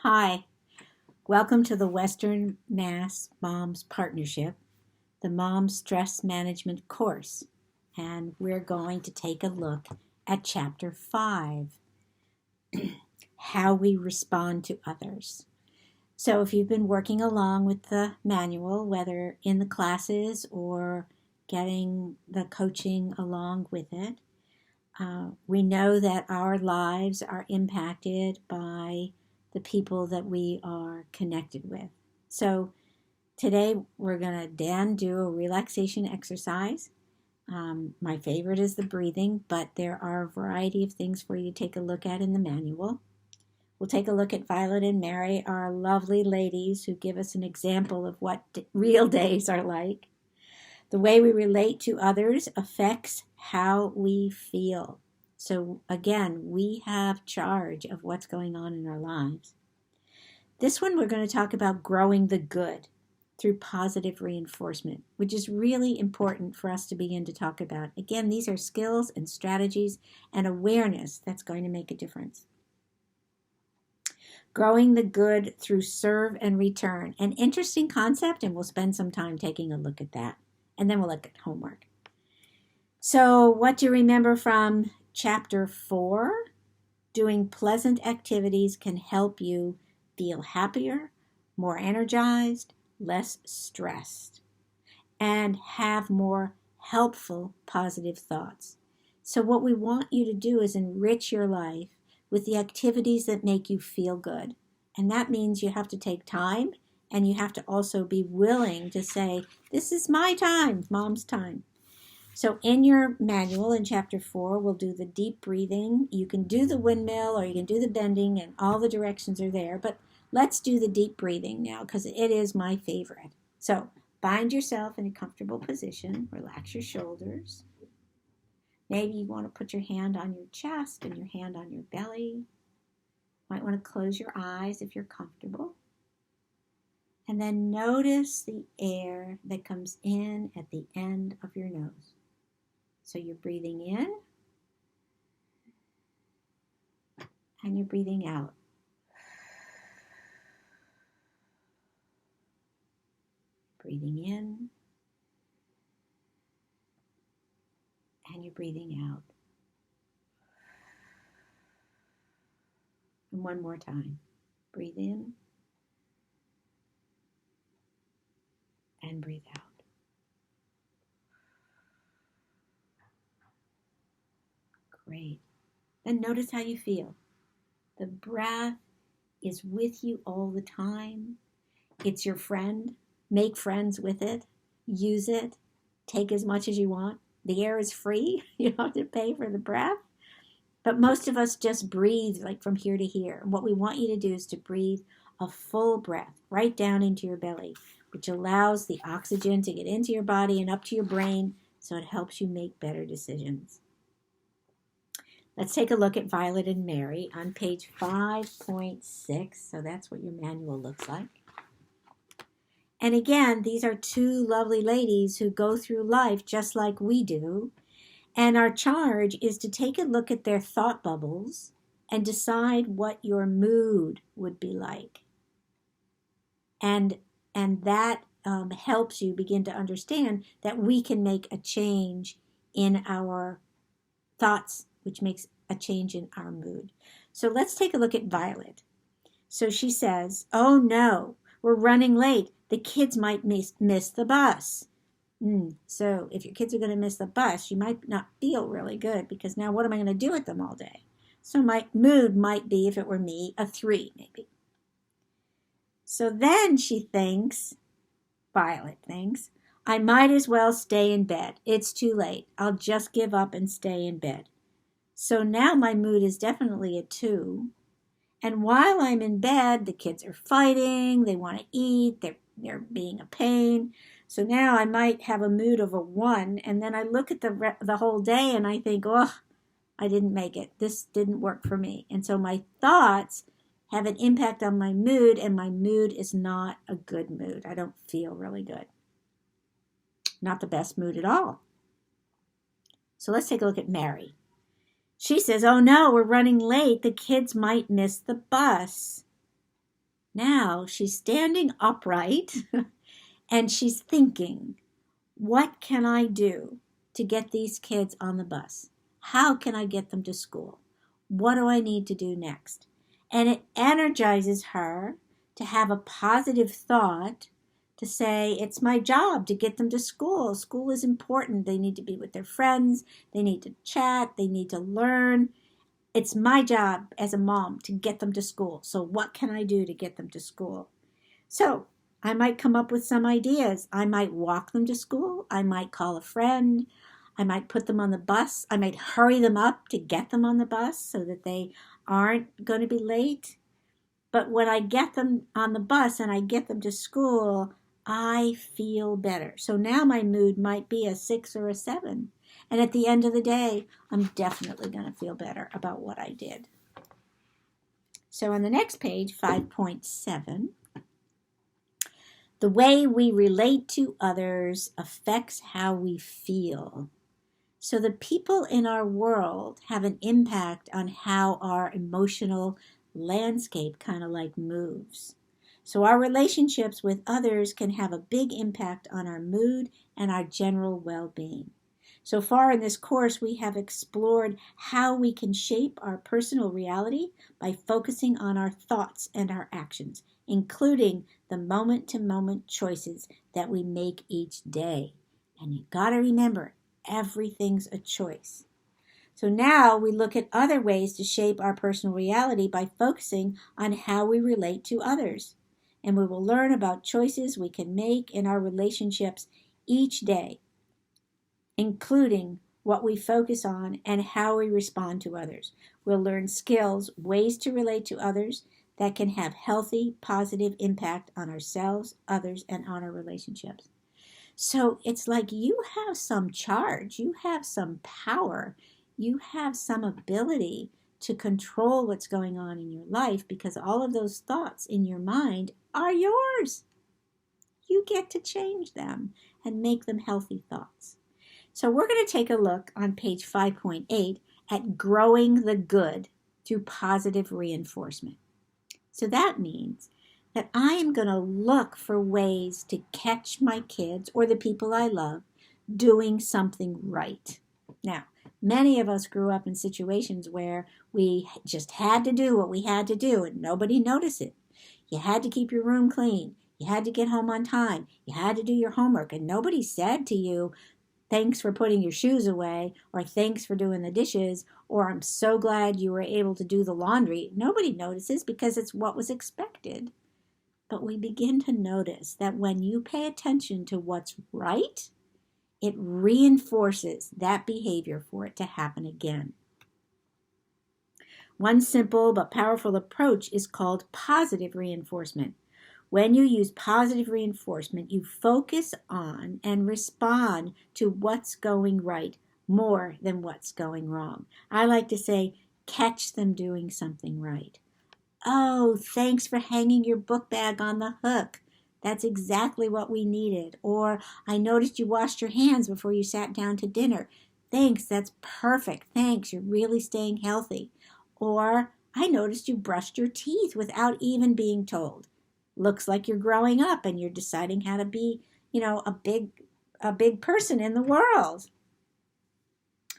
Hi, welcome to the Western Mass Moms Partnership, the Mom Stress Management course. And we're going to take a look at Chapter 5, How We Respond to Others. So if you've been working along with the manual, whether in the classes or getting the coaching along with it, we know that our lives are impacted by the people that we are connected with. So today we're going to do a relaxation exercise. My favorite is the breathing, but there are a variety of things for you to take a look at in the manual. We'll take a look at Violet and Mary, our lovely ladies who give us an example of what real days are like. The way we relate to others affects how we feel. So again, we have charge of what's going on in our lives. This one, we're going to talk about growing the good through positive reinforcement, which is really important for us to begin to talk about. Again, these are skills and strategies and awareness that's going to make a difference. Growing the good through serve and return. An interesting concept, and we'll spend some time taking a look at that. And then we'll look at homework. So what do you remember from Chapter 4? Doing pleasant activities can help you feel happier, more energized, less stressed, and have more helpful, positive thoughts. So what we want you to do is enrich your life with the activities that make you feel good. And that means you have to take time, and you have to also be willing to say, this is my time, mom's time. So in your manual in Chapter 4, we'll do the deep breathing. You can do the windmill or you can do the bending, and all the directions are there. But let's do the deep breathing now because it is my favorite. So bind yourself in a comfortable position. Relax your shoulders. Maybe you want to put your hand on your chest and your hand on your belly. Might want to close your eyes if you're comfortable. And then notice the air that comes in at the end of your nose. So you're breathing in and you're breathing out. Breathing in and you're breathing out. And one more time. Breathe in and breathe out. Great. Then notice how you feel. The breath is with you all the time. It's your friend. Make friends with it. Use it. Take as much as you want. The air is free. You don't have to pay for the breath. But most of us just breathe like from here to here. And what we want you to do is to breathe a full breath right down into your belly, which allows the oxygen to get into your body and up to your brain, so it helps you make better decisions. Let's take a look at Violet and Mary on page 5.6. So that's what your manual looks like. And again, these are two lovely ladies who go through life just like we do. And our charge is to take a look at their thought bubbles and decide what your mood would be like. And that helps you begin to understand that we can make a change in our thoughts, which makes a change in our mood. So let's take a look at Violet. So she says, oh no, we're running late. The kids might miss the bus. So if your kids are going to miss the bus, you might not feel really good because now what am I going to do with them all day? So my mood might be, if it were me, a 3 maybe. So then Violet thinks, I might as well stay in bed. It's too late. I'll just give up and stay in bed. So now my mood is definitely a 2. And while I'm in bed, the kids are fighting. They want to eat. They're being a pain. So now I might have a mood of a 1. And then I look at the whole day and I think, oh, I didn't make it. This didn't work for me. And so my thoughts have an impact on my mood, and my mood is not a good mood. I don't feel really good. Not the best mood at all. So let's take a look at Mary. She says, oh no, we're running late. The kids might miss the bus. Now she's standing upright and she's thinking, what can I do to get these kids on the bus? How can I get them to school? What do I need to do next? And it energizes her to have a positive thought, to say, it's my job to get them to school. School is important. They need to be with their friends. They need to chat. They need to learn. It's my job as a mom to get them to school. So what can I do to get them to school? So I might come up with some ideas. I might walk them to school. I might call a friend. I might put them on the bus. I might hurry them up to get them on the bus so that they aren't going to be late. But when I get them on the bus and I get them to school, I feel better. So now my mood might be a 6 or a 7. And at the end of the day, I'm definitely going to feel better about what I did. So on the next page, 5.7, the way we relate to others affects how we feel. So the people in our world have an impact on how our emotional landscape kind of like moves. So our relationships with others can have a big impact on our mood and our general well-being. So far in this course, we have explored how we can shape our personal reality by focusing on our thoughts and our actions, including the moment-to-moment choices that we make each day. And you got to remember, everything's a choice. So now we look at other ways to shape our personal reality by focusing on how we relate to others. And we will learn about choices we can make in our relationships each day, including what we focus on and how we respond to others. We'll learn skills, ways to relate to others that can have healthy, positive impact on ourselves, others, and on our relationships. So it's like you have some charge, you have some power, you have some ability to control what's going on in your life because all of those thoughts in your mind are yours. You get to change them and make them healthy thoughts. So we're going to take a look on page 5.8 at growing the good through positive reinforcement. So that means that I am going to look for ways to catch my kids or the people I love doing something right. Now, many of us grew up in situations where we just had to do what we had to do and nobody noticed it. You had to keep your room clean. You had to get home on time. You had to do your homework and nobody said to you, thanks for putting your shoes away, or thanks for doing the dishes, or I'm so glad you were able to do the laundry. Nobody notices because it's what was expected. But we begin to notice that when you pay attention to what's right, it reinforces that behavior for it to happen again. One simple but powerful approach is called positive reinforcement. When you use positive reinforcement, you focus on and respond to what's going right more than what's going wrong. I like to say, catch them doing something right. Oh, thanks for hanging your book bag on the hook. That's exactly what we needed. Or, I noticed you washed your hands before you sat down to dinner. Thanks, that's perfect. Thanks, you're really staying healthy. Or, I noticed you brushed your teeth without even being told. Looks like you're growing up and you're deciding how to be, a big person in the world.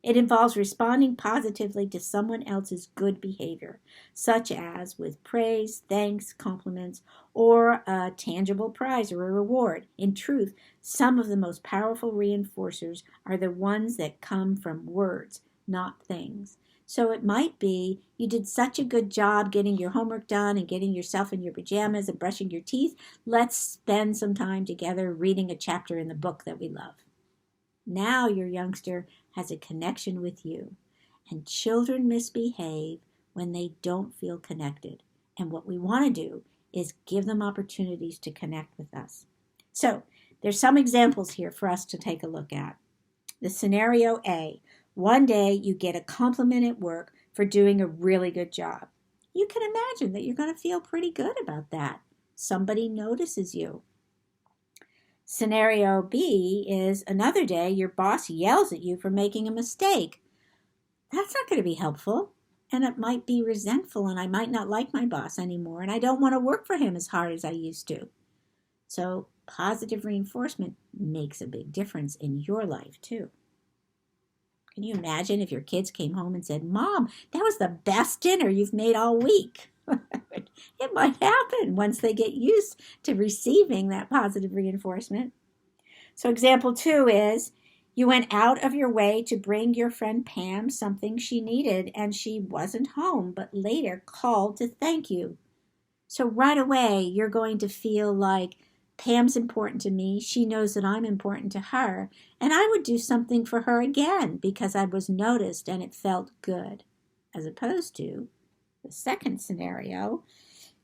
It involves responding positively to someone else's good behavior, such as with praise, thanks, compliments, or a tangible prize or a reward. In truth, some of the most powerful reinforcers are the ones that come from words, not things. So it might be, you did such a good job getting your homework done and getting yourself in your pajamas and brushing your teeth. Let's spend some time together reading a chapter in the book that we love. Now your youngster has a connection with you. And children misbehave when they don't feel connected. And what we want to do is give them opportunities to connect with us. So there's some examples here for us to take a look at. The scenario A. One day you get a compliment at work for doing a really good job. You can imagine that you're going to feel pretty good about that. Somebody notices you. Scenario B is another day your boss yells at you for making a mistake. That's not going to be helpful. and it might be resentful, and I might not like my boss anymore, and I don't want to work for him as hard as I used to. So positive reinforcement makes a big difference in your life too. Can you imagine if your kids came home and said, Mom, that was the best dinner you've made all week? It might happen once they get used to receiving that positive reinforcement. So example 2 is, you went out of your way to bring your friend Pam something she needed, and she wasn't home, but later called to thank you. So right away, you're going to feel like Pam's important to me. She knows that I'm important to her, and I would do something for her again because I was noticed and it felt good. As opposed to the second scenario,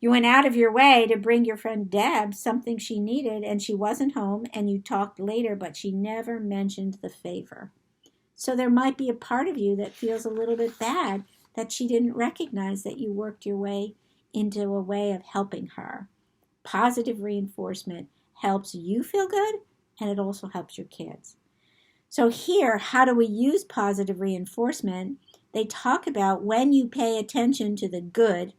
you went out of your way to bring your friend Deb something she needed, and she wasn't home, and you talked later, but she never mentioned the favor. So there might be a part of you that feels a little bit bad that she didn't recognize that you worked your way into a way of helping her. Positive reinforcement helps you feel good, and it also helps your kids. So here, how do we use positive reinforcement? They talk about when you pay attention to the good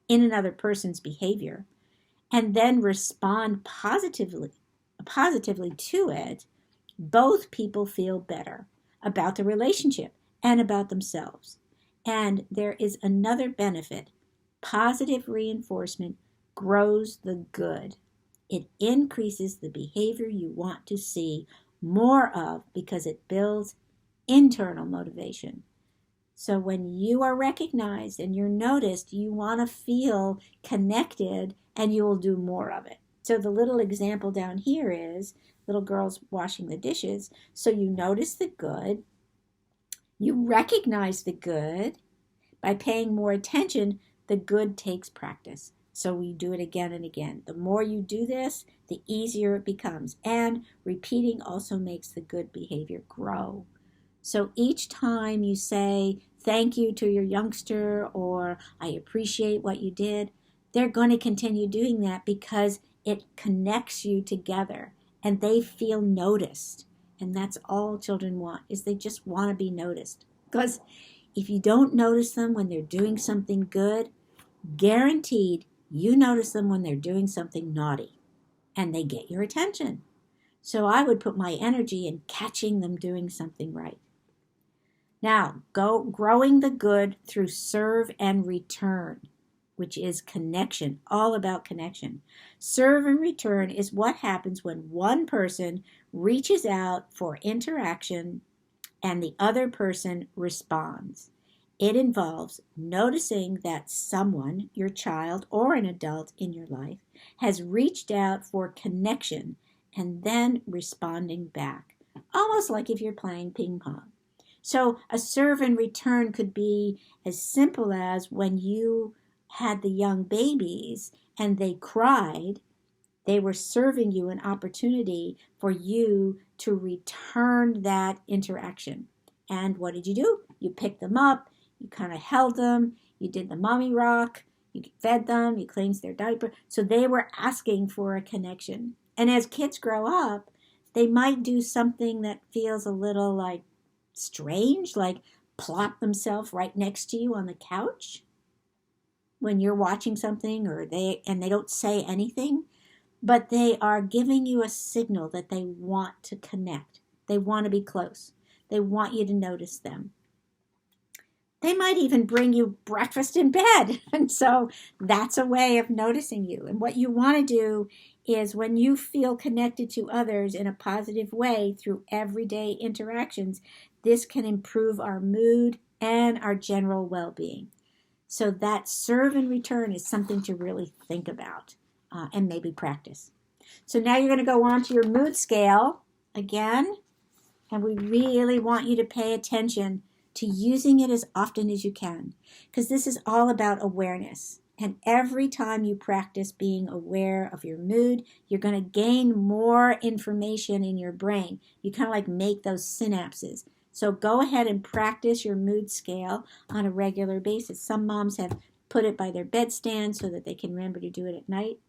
in another person's behavior and then respond positively to it, both people feel better about the relationship and about themselves. And there is another benefit. Positive reinforcement grows the good. It increases the behavior you want to see more of because it builds internal motivation. So when you are recognized and you're noticed, you want to feel connected and you will do more of it. So the little example down here is little girls washing the dishes. So you notice the good, you recognize the good. By paying more attention, the good takes practice. So we do it again and again. The more you do this, the easier it becomes. And repeating also makes the good behavior grow. So each time you say thank you to your youngster or I appreciate what you did, they're going to continue doing that because it connects you together and they feel noticed. And that's all children want, is they just want to be noticed. Because if you don't notice them when they're doing something good, guaranteed you notice them when they're doing something naughty and they get your attention. So I would put my energy in catching them doing something right. Now, growing the good through serve and return, which is connection, all about connection. Serve and return is what happens when one person reaches out for interaction and the other person responds. It involves noticing that someone, your child or an adult in your life, has reached out for connection and then responding back, almost like if you're playing ping pong. So a serve and return could be as simple as when you had the young babies and they cried, they were serving you an opportunity for you to return that interaction. And what did you do? You picked them up, you kind of held them, you did the mommy rock, you fed them, you cleansed their diaper. So they were asking for a connection. And as kids grow up, they might do something that feels a little like strange, like plop themselves right next to you on the couch when you're watching something, or they don't say anything, but they are giving you a signal that they want to connect. They want to be close. They want you to notice them. They might even bring you breakfast in bed. And so that's a way of noticing you. And what you want to do is when you feel connected to others in a positive way through everyday interactions, this can improve our mood and our general well-being. So that serve and return is something to really think about and maybe practice. So now you're going to go on to your mood scale again. And we really want you to pay attention to using it as often as you can, because this is all about awareness. And every time you practice being aware of your mood, you're going to gain more information in your brain. You kind of like make those synapses. So go ahead and practice your mood scale on a regular basis. Some moms have put it by their bedstand so that they can remember to do it at night.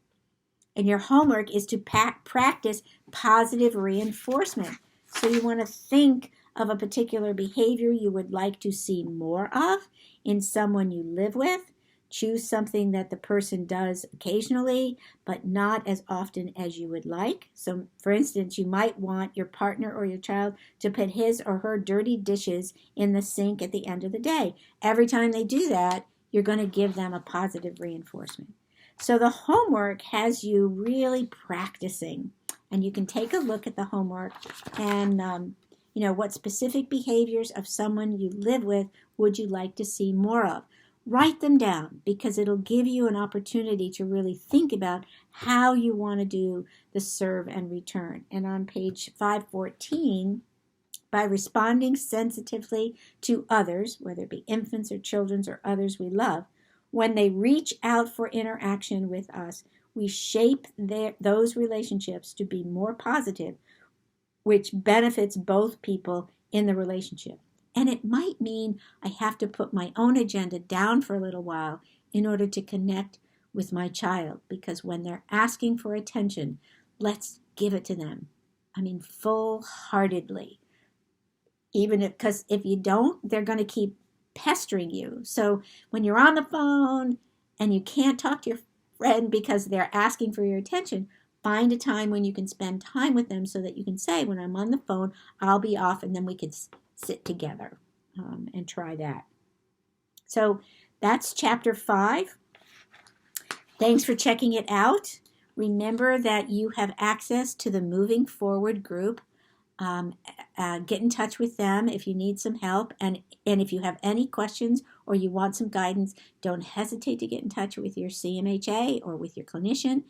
And your homework is to practice positive reinforcement. So you want to think of a particular behavior you would like to see more of in someone you live with. Choose something that the person does occasionally, but not as often as you would like. So, for instance, you might want your partner or your child to put his or her dirty dishes in the sink at the end of the day. Every time they do that, you're going to give them a positive reinforcement. So the homework has you really practicing, and you can take a look at the homework and what specific behaviors of someone you live with would you like to see more of. Write them down, because it'll give you an opportunity to really think about how you want to do the serve and return. And on page 514, by responding sensitively to others, whether it be infants or children or others we love, when they reach out for interaction with us, we shape those relationships to be more positive, which benefits both people in the relationship. And it might mean I have to put my own agenda down for a little while in order to connect with my child, because when they're asking for attention, let's give it to them. I mean, full-heartedly. Because if you don't, they're going to keep pestering you. So when you're on the phone and you can't talk to your friend because they're asking for your attention, find a time when you can spend time with them so that you can say, when I'm on the phone, I'll be off, and then we could sit together and try that. So that's chapter 5. Thanks for checking it out. Remember that you have access to the Moving Forward group. Get in touch with them if you need some help. And if you have any questions or you want some guidance, don't hesitate to get in touch with your CMHA or with your clinician.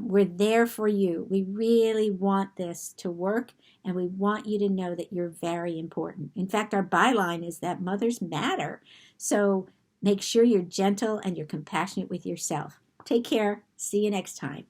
We're there for you. We really want this to work, and we want you to know that you're very important. In fact, our byline is that mothers matter. So make sure you're gentle and you're compassionate with yourself. Take care. See you next time.